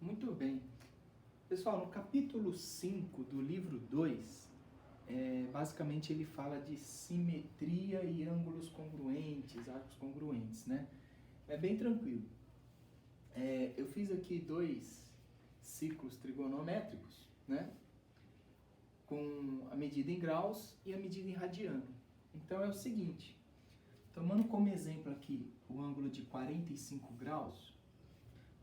Muito bem. Pessoal, no capítulo 5 do livro 2, basicamente ele fala de simetria e ângulos congruentes, arcos congruentes, né? É bem tranquilo. Eu fiz aqui 2 círculos trigonométricos, né? Com a medida em graus e a medida em radiano. Então é o seguinte, tomando como exemplo aqui o ângulo de 45 graus,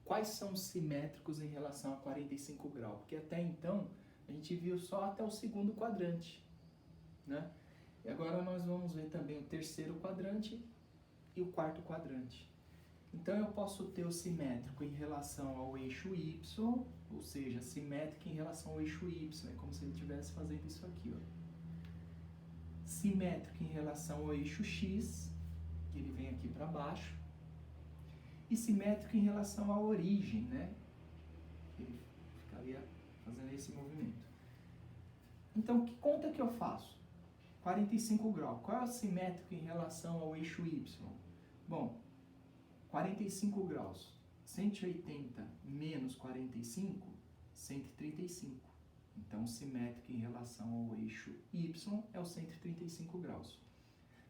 quais são simétricos em relação a 45 graus? Porque até então a gente viu só até o segundo quadrante, né? E agora nós vamos ver também o terceiro quadrante e o quarto quadrante. Então eu posso ter o simétrico em relação ao eixo Y, ou seja, simétrico em relação ao eixo Y, é como se ele estivesse fazendo isso aqui, ó. Simétrico em relação ao eixo X, que ele vem aqui para baixo, e simétrico em relação à origem, né? Ele ficaria fazendo esse movimento. Então, que conta que eu faço? 45 graus. Qual é o simétrico em relação ao eixo Y? Bom, 45 graus. 180 menos 45, 135. Então, simétrico em relação ao eixo Y é o 135 graus.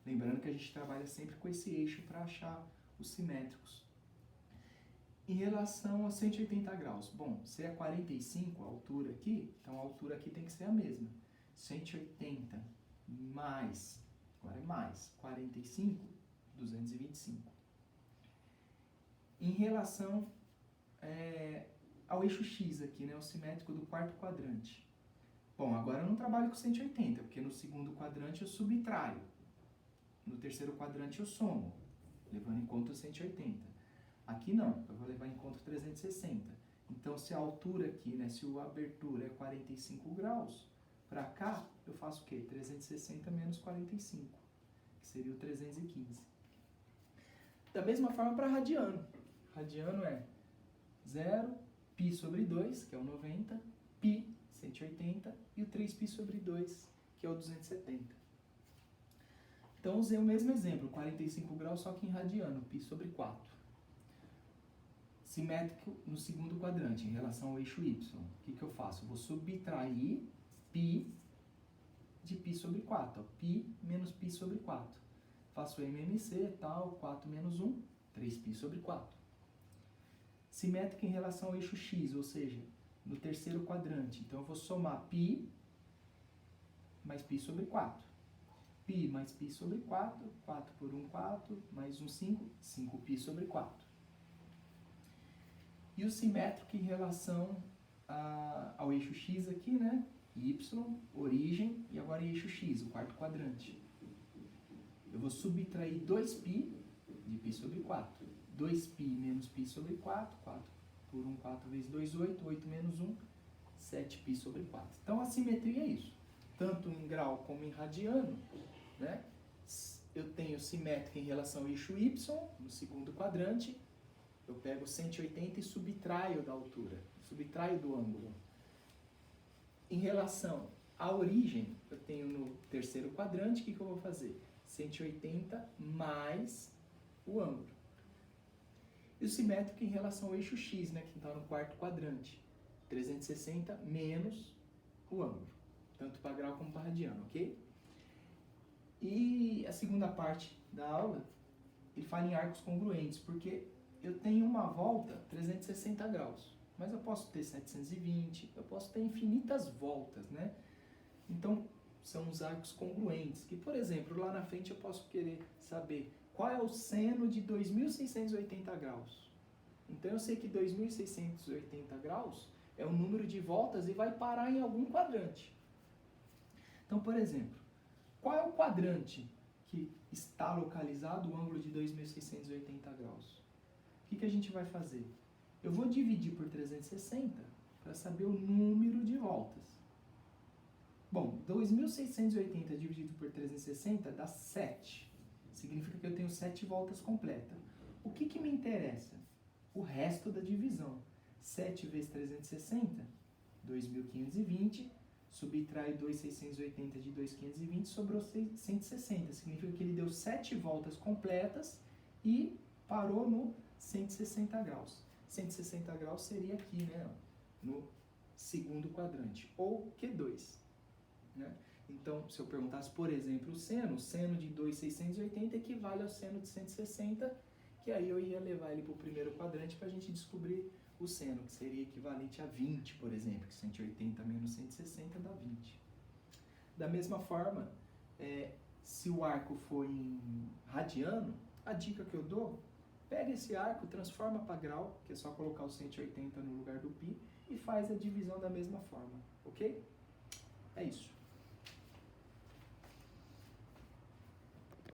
Lembrando que a gente trabalha sempre com esse eixo para achar os simétricos. Em relação a 180 graus, bom, se é 45 a altura aqui, então a altura aqui tem que ser a mesma. 180 mais, agora é mais, 45, 225. Em relação ao eixo X aqui, né, o simétrico do quarto quadrante. Bom, agora eu não trabalho com 180, porque no segundo quadrante eu subtraio. No terceiro quadrante eu somo, levando em conta o 180. Aqui não, eu vou levar em conta 360. Então, se a altura aqui, né, se a abertura é 45 graus, para cá eu faço o quê? 360 menos 45, que seria o 315. Da mesma forma para radiano. Radiano é 0, π sobre 2, que é o 90, π, 180, e o 3π sobre 2, que é o 270. Então, usei o mesmo exemplo, 45 graus, só que em radiano, π sobre 4. Simétrico no segundo quadrante, em relação ao eixo Y. O que eu faço? Eu vou subtrair π de π sobre 4. Ó, π menos π sobre 4. Faço MMC, tal, 4 menos 1, 3π sobre 4. Simétrico em relação ao eixo X, ou seja, no terceiro quadrante. Então, eu vou somar π mais π sobre 4. π mais π sobre 4, 4 por 1, 4, mais 1, 5, 5π sobre 4. E o simétrico em relação ao eixo X aqui, né? Y, origem, e agora eixo X, o quarto quadrante. Eu vou subtrair 2π de π sobre 4. 2π menos π sobre 4, 4 por 1, 4 vezes 2, 8, 8 menos 1, 7π sobre 4. Então, a simetria é isso. Tanto em grau como em radiano, né? Eu tenho simétrica em relação ao eixo Y, no segundo quadrante. Eu pego 180 e subtraio da altura, subtraio do ângulo. Em relação à origem, eu tenho no terceiro quadrante, o que eu vou fazer? 180 mais o ângulo. E o simétrico em relação ao eixo X, né, que está no quarto quadrante. 360 menos o ângulo, tanto para grau como para radiano, ok? E a segunda parte da aula, ele fala em arcos congruentes, porque eu tenho uma volta 360 graus, mas eu posso ter 720, eu posso ter infinitas voltas, né? Então, são os arcos congruentes, que, por exemplo, lá na frente eu posso querer saber qual é o seno de 2.680 graus. Então, eu sei que 2.680 graus é o número de voltas e vai parar em algum quadrante. Então, por exemplo, qual é o quadrante que está localizado o ângulo de 2.680 graus? O que a gente vai fazer? Eu vou dividir por 360 para saber o número de voltas. Bom, 2.680 dividido por 360 dá 7. Significa que eu tenho 7 voltas completas. O que me interessa? O resto da divisão. 7 vezes 360, 2.520. Subtrai 2.680 de 2.520, sobrou 160. Significa que ele deu 7 voltas completas e parou no 160 graus. 160 graus seria aqui, né? No segundo quadrante, ou Q2, né? Então, se eu perguntasse, por exemplo, o seno de 2,680 equivale ao seno de 160, que aí eu ia levar ele para o primeiro quadrante para a gente descobrir o seno, que seria equivalente a 20, por exemplo, que 180 menos 160 dá 20. Da mesma forma, se o arco for em radiano, a dica que eu dou, pega esse arco, transforma para grau, que é só colocar o 180 no lugar do π, e faz a divisão da mesma forma, ok? É isso.